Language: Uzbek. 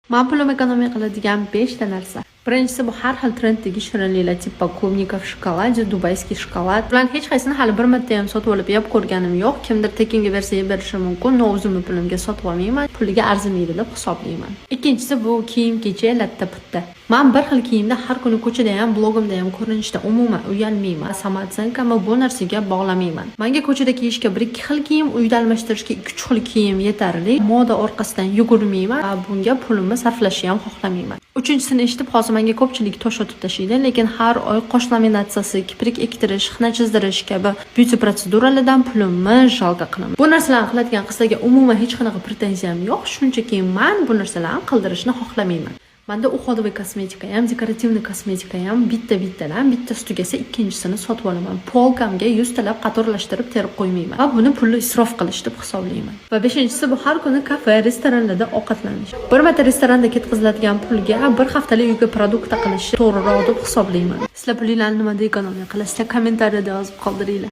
Men pulim ekonomiya qiladigan 5 ta narsa. Birinchisi bu har xil trenddagi shirinliklar tipa klubnikov shokolad, dubayskiy shokolad. Bularning hech qaysini hali bir marta ham sotib olib yeb ko'rganim yo'q. Kimdir tekinga bersa yeb berishi mumkin. Men o'zimni pulimga sotib olmayman. Puliga arzimaydi deb hisoblayman. Ikkinchisi bu kiyim-kechak latta putta. Men bir xil kiyimda har kuni ko'chada ham, blogimda ham ko'rinishda umuman uyalmayman. Samarqandga bu narsaga bog'lamayman. Menga ko'chada kiyishga 1-2 xil kiyim, uyda almashtirishga 2-3 xil kiyim yetarli. Moda orqasidan yugurmayman va bunga pulimni sarflashni ham xohlamayman. Uchinchisini eshitib, hozir menga ko'pchilik tosh otib tashlaydi, lekin har oy qosh laminatsiyasi, kiprik ektirish, xina chizdirish kabi byuti protseduralardan pulimni jalga qilaman. Bu narsalarni qiladigan qizlarga umuman hech qanaqa pretenziyam yo'q, shunchaki men bu narsalarni qildirishni xohlamayman. Menda uходовый kosmetika ham, dekorativniy kosmetika ham bittadan bittasi tugasa ikkinchisini sotib olaman. Polkamga 100 talab qatorlashtirib terib qo'ymayman va buni pulni isrof qilish deb hisoblayman. Va beshinchisi bu har kuni kafe, restoranlarda ovqatlanish. Bir marta restoranda ketkaziladigan pulga bir haftalik uyga produkta qilish to'g'riroq deb hisoblayman. Sizlar pulinglarni nimada ekonomiya qilasizlar? Kommentariyada yozib qoldiringlar.